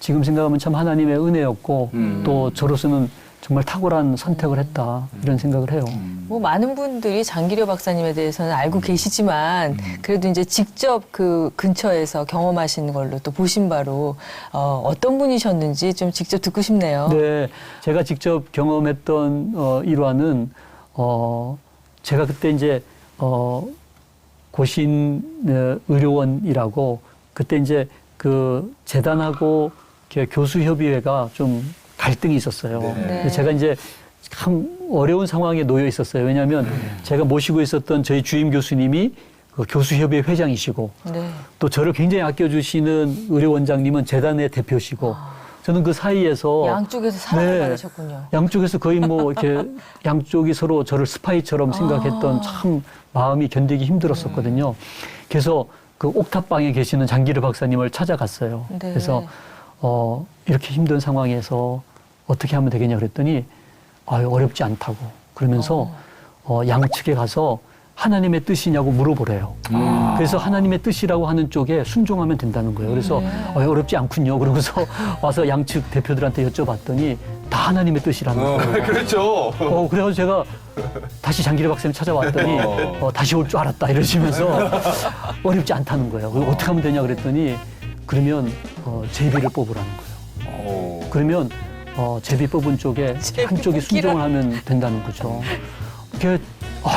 지금 생각하면 참 하나님의 은혜였고 또 저로서는 정말 탁월한 선택을 했다 이런 생각을 해요. 뭐 많은 분들이 장기려 박사님에 대해서는 알고 계시지만 그래도 이제 직접 그 근처에서 경험하신 걸로 또 보신 바로 어떤 분이셨는지 좀 직접 듣고 싶네요. 네, 제가 직접 경험했던 일화는 제가 그때 이제 고신 의료원이라고 그때 이제 그 재단하고 교수협의회가 좀 갈등이 있었어요. 네. 제가 이제 참 어려운 상황에 놓여 있었어요. 왜냐하면 제가 모시고 있었던 저희 주임 교수님이 그 교수협의회 회장이시고 네. 또 저를 굉장히 아껴주시는 의료원장님은 재단의 대표시고 저는 그 사이에서 양쪽에서 사랑을 네. 받으셨군요. 양쪽에서 거의 뭐 이렇게 양쪽이 서로 저를 스파이처럼 생각했던 참 마음이 견디기 힘들었었거든요. 그래서 그 옥탑방에 계시는 장기르 박사님을 찾아갔어요. 네. 그래서 이렇게 힘든 상황에서 어떻게 하면 되겠냐 그랬더니 어렵지 않다고 그러면서 양측에 가서 하나님의 뜻이냐고 물어보래요. 그래서 하나님의 뜻이라고 하는 쪽에 순종하면 된다는 거예요. 그래서 어렵지 않군요. 그러고서 와서 양측 대표들한테 여쭤봤더니 다 하나님의 뜻이라는 거예요. 그렇죠. 그래서 제가 다시 장기려 박사님 찾아왔더니 다시 올 줄 알았다 이러시면서 어렵지 않다는 거예요. 그리고 어떻게 하면 되냐 그랬더니 그러면 제비를 뽑으라는 거예요. 그러면 제비 뽑은 쪽에 한쪽이 순종을 하면 된다는 거죠. 그게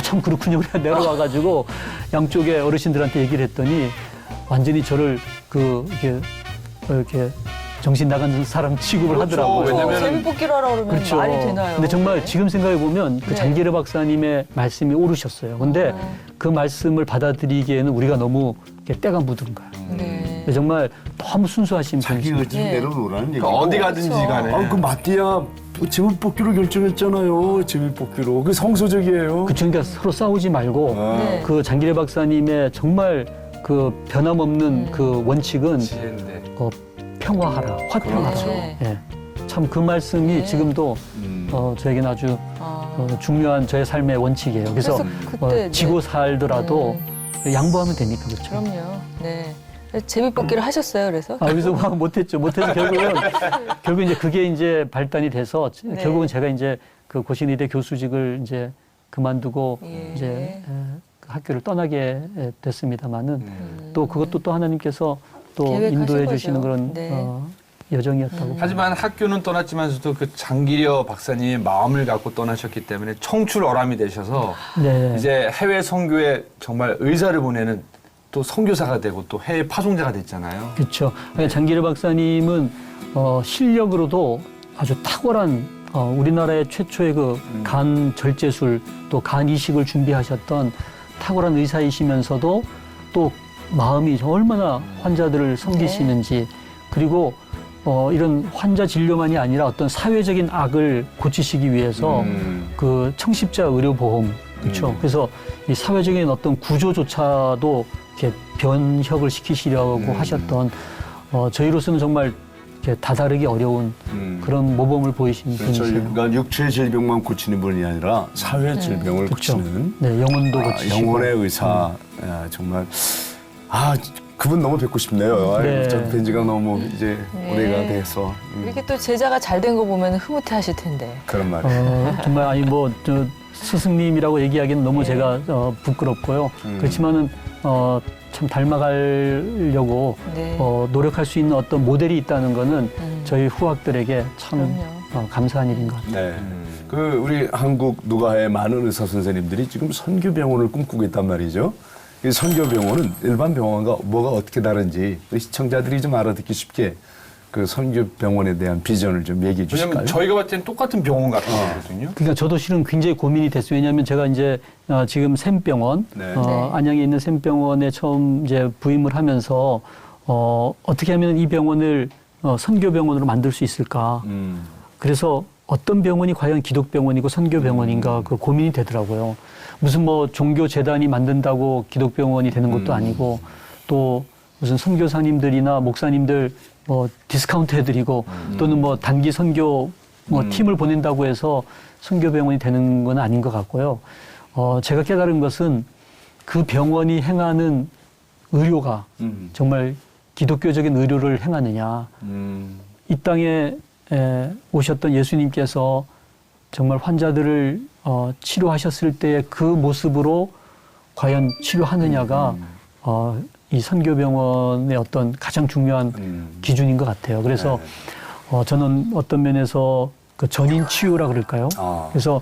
참 그렇군요. 우리가 내려와가지고 양쪽의 어르신들한테 얘기를 했더니 완전히 저를 이렇게 정신 나간 사람 취급을 하더라고요. 왜냐면 제비뽑기를 하라 그러면 그렇죠. 말이 되나요? 근데 정말 지금 생각해 보면 그 네. 장기르 박사님의 말씀이 옳으셨어요. 근데 그 말씀을 받아들이기에는 우리가 너무 이렇게 때가 묻은 거예요. 네. 정말 너무 순수하신 자기 분이시죠. 의지를 네. 내려놓으라는 얘기고. 어디 가든지 간에. 그 마띠아 제비 뽑기로 결정했잖아요. 제비 뽑기로. 그 성소적이에요. 그쵸. 그러니까 서로 싸우지 말고 네. 그 장기레 박사님의 정말 그 변함없는 그 원칙은 지혜인데. 평화하라, 화평하라. 그렇죠. 예. 참 그 말씀이 네. 지금도 저에게는 아주 중요한 저의 삶의 원칙이에요. 그래서, 그때 지고 살더라도 양보하면 되니까 그렇죠. 그럼요. 네. 제비뽑기를 하셨어요. 그래서 그래서 못했죠. 못해서 결국 이제 그게 이제 발단이 돼서 네. 결국은 제가 이제 그 고신의대 교수직을 이제 그만두고 예. 이제 그 학교를 떠나게 됐습니다만은 또 그것도 또 하나님께서 또 계획하신 인도해 거죠. 주시는 그런 네. 여정이었다고. 하지만 학교는 떠났지만서도 그 장기려 박사님의 마음을 갖고 떠나셨기 때문에 청출어람이 되셔서 네. 이제 해외 선교에 정말 의사를 보내는 또 선교사가 되고 또 해외 파송자가 됐잖아요. 그렇죠. 장기르 박사님은 실력으로도 아주 탁월한 우리나라의 최초의 그 간 절제술 또 간 이식을 준비하셨던 탁월한 의사이시면서도 또 마음이 얼마나 환자들을 섬기시는지 그리고 이런 환자 진료만이 아니라 어떤 사회적인 악을 고치시기 위해서 그 청십자 의료보험 그렇죠. 그래서 이 사회적인 어떤 구조조차도 이렇게 변혁을 시키시려고 하셨던 저희로서는 정말 이렇게 다다르기 어려운 그런 모범을 보이신 그렇죠. 분이세요. 그러니까 육체의 질병만 고치는 분이 아니라 사회 질병을 그렇죠. 고치는 네, 영혼도 고치시고. 영혼의 의사. 정말 그분 너무 뵙고 싶네요. 네. 뵌 지가 너무 이제 네. 오래가 돼서 이렇게 또 제자가 잘 된 거 보면 흐뭇해하실 텐데. 그런 말이에요. 정말 저 스승님이라고 얘기하기는 너무 제가 부끄럽고요. 그렇지만은 참 닮아가려고 네. 노력할 수 있는 어떤 모델이 있다는 거는 저희 후학들에게 참 감사한 일인 것 같아요. 네. 그 우리 한국 누가의 많은 의사 선생님들이 지금 선교병원을 꿈꾸고 있단 말이죠. 이 선교병원은 일반 병원과 뭐가 어떻게 다른지 우리 시청자들이 좀 알아듣기 쉽게 그 선교병원에 대한 비전을 좀 얘기해 주실까요? 왜냐면 저희가 봤을 땐 똑같은 병원 같은 거거든요. 그러니까 저도 실은 굉장히 고민이 됐어요. 왜냐하면 제가 이제 지금 샘병원, 네. 안양에 있는 샘병원에 처음 이제 부임을 하면서 어떻게 하면 이 병원을 선교병원으로 만들 수 있을까. 그래서 어떤 병원이 과연 기독병원이고 선교병원인가 그 고민이 되더라고요. 무슨 뭐 종교재단이 만든다고 기독병원이 되는 것도 아니고 또 무슨 선교사님들이나 목사님들 뭐 디스카운트 해드리고 또는 뭐 단기 선교 뭐 팀을 보낸다고 해서 선교병원이 되는 건 아닌 것 같고요. 제가 깨달은 것은 그 병원이 행하는 의료가 정말 기독교적인 의료를 행하느냐. 이 땅에 오셨던 예수님께서 정말 환자들을 치료하셨을 때 그 모습으로 과연 치료하느냐가 이 선교병원의 어떤 가장 중요한 기준인 것 같아요. 그래서 저는 어떤 면에서 그 전인 치유라 그럴까요? 그래서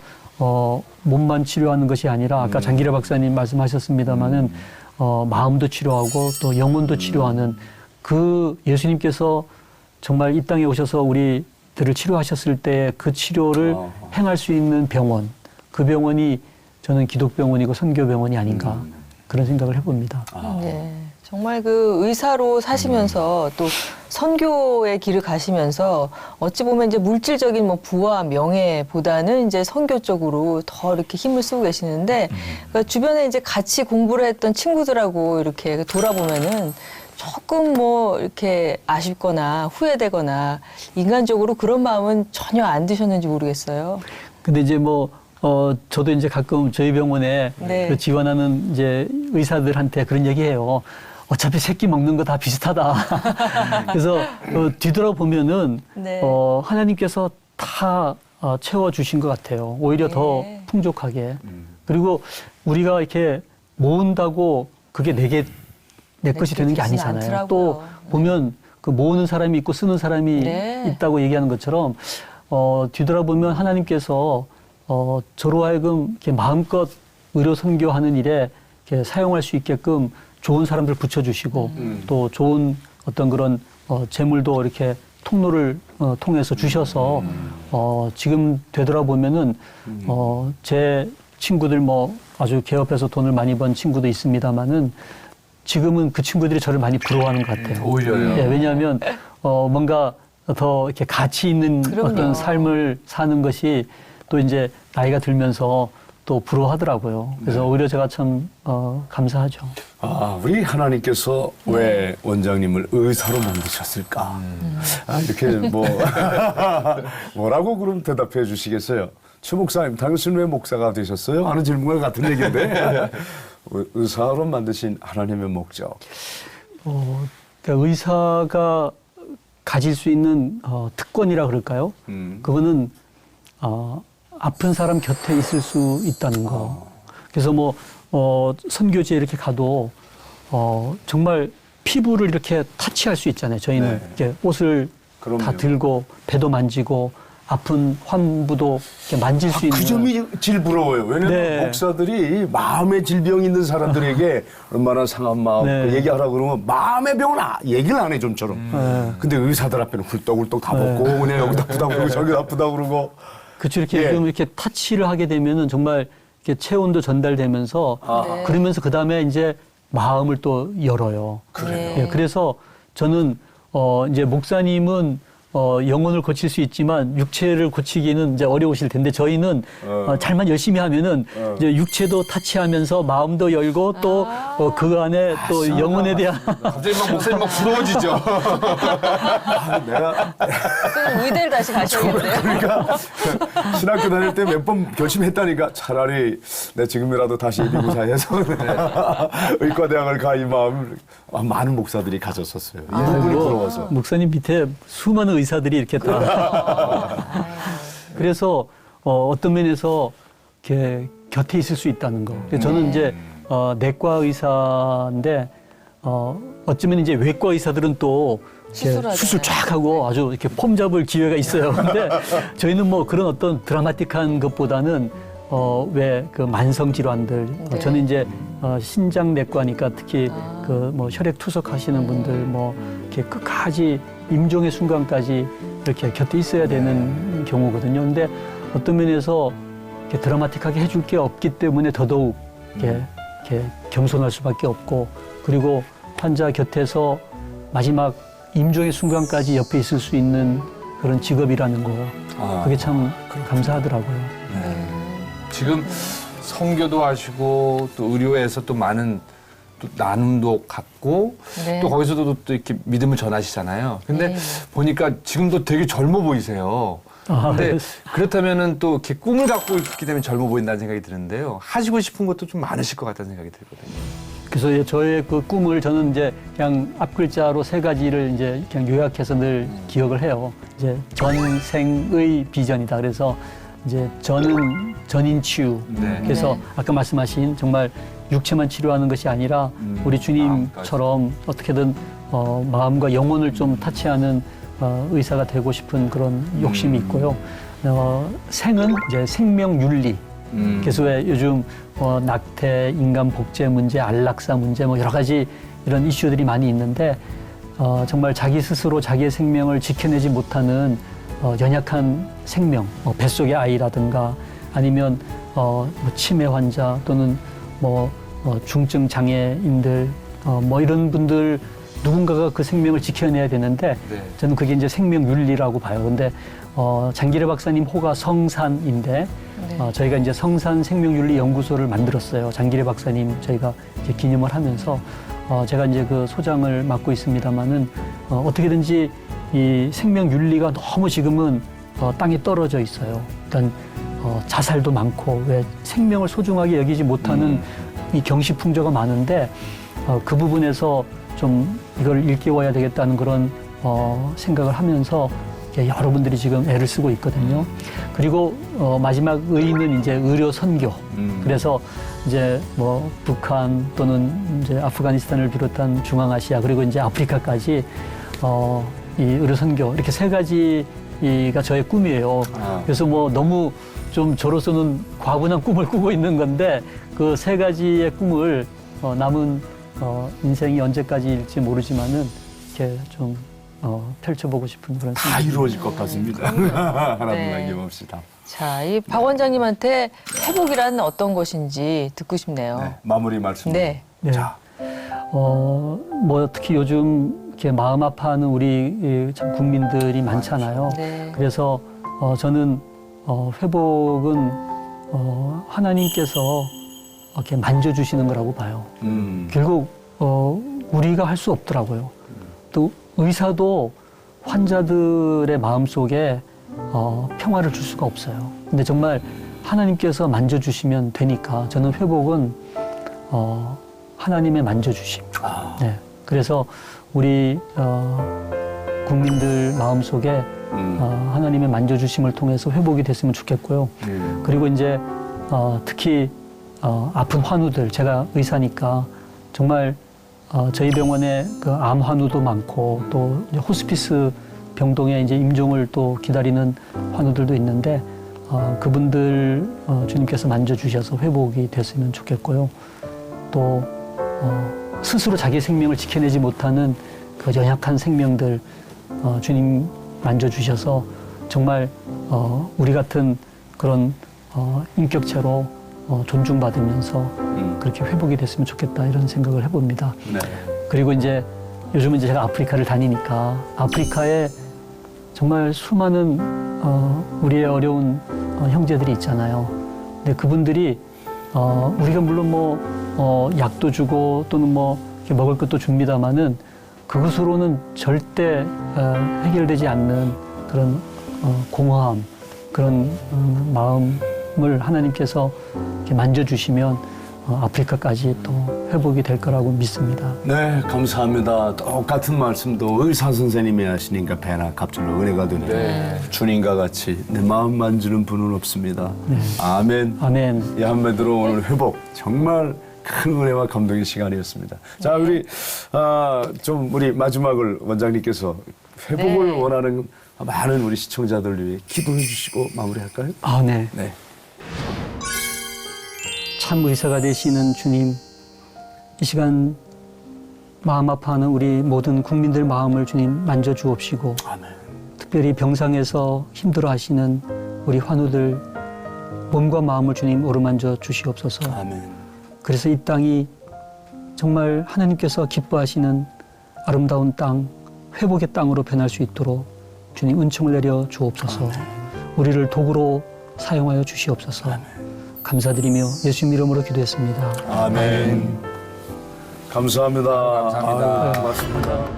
몸만 치료하는 것이 아니라 아까 장기래 박사님 말씀하셨습니다마는 마음도 치료하고 또 영혼도 치료하는 그 예수님께서 정말 이 땅에 오셔서 우리들을 치료하셨을 때 그 치료를 행할 수 있는 병원, 그 병원이 저는 기독병원이고 선교병원이 아닌가 그런 생각을 해봅니다. 네. 정말 그 의사로 사시면서 또 선교의 길을 가시면서 어찌 보면 이제 물질적인 뭐 부와 명예보다는 이제 선교 쪽으로 더 이렇게 힘을 쓰고 계시는데 그러니까 주변에 이제 같이 공부를 했던 친구들하고 이렇게 돌아보면은 조금 뭐 이렇게 아쉽거나 후회되거나 인간적으로 그런 마음은 전혀 안 드셨는지 모르겠어요. 근데 이제 저도 이제 가끔 저희 병원에 네. 그 지원하는 이제 의사들한테 그런 얘기해요. 어차피 새끼 먹는 거 다 비슷하다. 그래서 뒤돌아보면은 네. 하나님께서 다 채워주신 것 같아요. 오히려 네. 더 풍족하게. 그리고 우리가 이렇게 모은다고 그게 내 것이 되는 게 되지는 아니잖아요. 않더라고요. 또 보면 그 모으는 사람이 있고 쓰는 사람이 네. 있다고 얘기하는 것처럼 뒤돌아보면 하나님께서 저로 하여금 이렇게 마음껏 의료 선교하는 일에 이렇게 사용할 수 있게끔 좋은 사람들 붙여주시고 또 좋은 어떤 그런 재물도 이렇게 통로를 통해서 주셔서 지금 되돌아보면은 제 친구들 뭐 아주 개업해서 돈을 많이 번 친구도 있습니다만은 지금은 그 친구들이 저를 많이 부러워하는 것 같아요. 오히려요. 예, 왜냐하면 뭔가 더 이렇게 가치 있는 그럼요. 어떤 삶을 사는 것이 또 이제 나이가 들면서 또 부러워하더라고요. 그래서 오히려 제가 참 감사하죠. 우리 하나님께서 왜 원장님을 의사로 만드셨을까? 이렇게 뭐라고 그럼 대답해 주시겠어요? 최 목사님, 당신 왜 목사가 되셨어요? 하는 질문과 같은 얘기인데 의사로 만드신 하나님의 목적. 그러니까 의사가 가질 수 있는 특권이라 그럴까요? 그거는 아픈 사람 곁에 있을 수 있다는 거. 그래서 선교지에 이렇게 가도 정말 피부를 이렇게 터치할 수 있잖아요. 저희는 이렇게 옷을 그럼요. 다 들고 배도 만지고 아픈 환부도 이렇게 만질 수 있는. 그 점이 제일 부러워요. 왜냐면 네. 목사들이 마음의 질병이 있는 사람들에게 얼마나 상한 마음 네. 얘기하라 그러면 마음의 병은 얘기를 안 해 좀처럼. 근데 의사들 앞에는 훌떡훌떡 다 벗고 그냥 여기다 아프다 그러고 저기다 아프다 그러고. 그렇죠. 이렇게 좀 이렇게 터치를 하게 되면은 정말 이렇게 체온도 전달되면서 네. 그러면서 그 다음에 이제 마음을 또 열어요. 그래요? 예, 그래서 저는 이제 목사님은 영혼을 고칠 수 있지만 육체를 고치기는 이제 어려우실 텐데 저희는 잘만 열심히 하면은 이제 육체도 타치하면서 마음도 열고 또 그 안에 또 영혼에 대한 갑자기 목사님 부러워지죠. 내가 그럼 의대를 다시 가셔야겠네요. 그러니까 신학교 다닐 때 몇 번 결심했다니까 차라리 내 지금이라도 다시 예비고사해서 의과대학을 가 이 마음을 많은 목사들이 가졌었어요. 이 부분이 부러워서. 목사님 밑에 수많은 의사들이 이렇게 다 그래서 어떤 면에서 이렇게 곁에 있을 수 있다는 거. 그래서 저는 이제 내과 의사인데 어쩌면 이제 외과 의사들은 또 이렇게 수술하잖아요. 수술 쫙 하고 아주 이렇게 폼 잡을 기회가 있어요. 근데 저희는 뭐 그런 어떤 드라마틱한 것보다는 왜 그 만성 질환들 네. 저는 이제 신장 내과니까 특히 그 혈액 투석하시는 분들 이렇게 끝까지 임종의 순간까지 이렇게 곁에 있어야 되는 경우거든요. 근데 어떤 면에서 이렇게 드라마틱하게 해줄 게 없기 때문에 더더욱 이렇게 겸손할 수밖에 없고 그리고 환자 곁에서 마지막 임종의 순간까지 옆에 있을 수 있는 그런 직업이라는 거 그게 참 감사하더라고요. 지금 선교도 하시고 또 의료에서 또 많은 또 나눔도 갖고 네. 또 거기서도 또 이렇게 믿음을 전하시잖아요. 근데 네. 보니까 지금도 되게 젊어 보이세요. 근데 그렇다면은 또 이렇게 꿈을 갖고 있기 때문에 젊어 보인다는 생각이 드는데요. 하시고 싶은 것도 좀 많으실 것 같다는 생각이 들거든요. 그래서 저의 그 꿈을 저는 이제 그냥 앞글자로 3가지를 이제 그냥 요약해서 늘 기억을 해요. 이제 전생의 비전이다. 그래서 이제 전인 치유. 네. 그래서 네. 아까 말씀하신 정말 육체만 치료하는 것이 아니라 우리 주님처럼 어떻게든 마음과 영혼을 좀 타치하는 의사가 되고 싶은 그런 욕심이 있고요. 생은 이제 생명윤리. 그래서 왜 요즘 낙태, 인간 복제 문제, 안락사 문제 뭐 여러 가지 이런 이슈들이 많이 있는데 정말 자기 스스로 자기의 생명을 지켜내지 못하는 연약한 생명, 뱃속의 아이라든가 아니면 뭐 치매 환자 또는 뭐 중증 장애인들 뭐 이런 분들 누군가가 그 생명을 지켜내야 되는데 네. 저는 그게 이제 생명윤리라고 봐요. 근데 장기래 박사님 호가 성산인데 저희가 이제 성산 생명윤리 연구소를 만들었어요. 장기래 박사님 저희가 이제 기념을 하면서 제가 이제 그 소장을 맡고 있습니다만은 어떻게든지 이 생명윤리가 너무 지금은 땅에 떨어져 있어요. 일단 자살도 많고 왜 생명을 소중하게 여기지 못하는 이 경시풍조가 많은데 그 부분에서 좀 이걸 일깨워야 되겠다는 그런 생각을 하면서 여러분들이 지금 애를 쓰고 있거든요. 그리고 마지막 의의는 이제 의료 선교. 그래서 이제 뭐 북한 또는 이제 아프가니스탄을 비롯한 중앙아시아 그리고 이제 아프리카까지 이 의료 선교 이렇게 세 가지가 저의 꿈이에요. 그래서 뭐 너무 좀 저로서는 과분한 꿈을 꾸고 있는 건데 그 세 가지의 꿈을 남은 인생이 언제까지일지 모르지만은 이렇게 좀 펼쳐보고 싶은 그런 다 생각이 이루어질 것 같습니다. 하나도 네. 남김없이 다. 자, 이 박 원장님한테 회복이란 어떤 것인지 듣고 싶네요. 네, 마무리 말씀. 네. 네. 자, 뭐 특히 요즘 이렇게 마음 아파하는 우리 참 국민들이 많잖아요. 네. 그래서 저는 회복은 하나님께서 이렇게 만져주시는 거라고 봐요. 결국 우리가 할 수 없더라고요. 또 의사도 환자들의 마음속에 평화를 줄 수가 없어요. 근데 정말 하나님께서 만져주시면 되니까 저는 회복은 하나님의 만져주심. 네. 그래서 우리 국민들 마음속에 하나님의 만져주심을 통해서 회복이 됐으면 좋겠고요. 그리고 이제 특히 아픈 환우들, 제가 의사니까 정말 저희 병원에 그 암 환우도 많고 또 이제 호스피스 병동에 이제 임종을 또 기다리는 환우들도 있는데 그분들 주님께서 만져주셔서 회복이 됐으면 좋겠고요. 또 스스로 자기 생명을 지켜내지 못하는 그 연약한 생명들 주님 만져주셔서 정말 우리 같은 그런 인격체로 존중받으면서 그렇게 회복이 됐으면 좋겠다 이런 생각을 해봅니다. 네. 그리고 이제 요즘은 이제 제가 아프리카를 다니니까 아프리카에 정말 수많은 우리의 어려운 형제들이 있잖아요. 근데 그분들이 우리가 물론 뭐 약도 주고 또는 뭐 이렇게 먹을 것도 줍니다마는 그것으로는 절대 해결되지 않는 그런 공허함, 그런 마음을 하나님께서 이렇게 만져주시면 아프리카까지 또 회복이 될 거라고 믿습니다. 네, 감사합니다. 똑같은 말씀도 의사 선생님이 하시니까 배나 갑절로 은혜가 되네요. 네. 주님과 같이 내 마음 만지는 분은 없습니다. 아멘. 아멘. 이 한마디로 오늘 회복 정말 큰 은혜와 감동의 시간이었습니다. 자, 우리 좀 우리 마지막을 원장님께서 회복을 네. 원하는 많은 우리 시청자들 위해 기도해 주시고 마무리할까요? 아, 네. 네. 참 의사가 되시는 주님, 이 시간 마음 아파하는 우리 모든 국민들 마음을 주님 만져주옵시고 아멘. 특별히 병상에서 힘들어하시는 우리 환우들 몸과 마음을 주님 어루만져 주시옵소서. 아멘. 그래서 이 땅이 정말 하나님께서 기뻐하시는 아름다운 땅, 회복의 땅으로 변할 수 있도록 주님 은총을 내려 주옵소서. 우리를 도구로 사용하여 주시옵소서. 감사드리며 예수님 이름으로 기도했습니다. 아멘. 감사합니다. 감사합니다. 고맙습니다.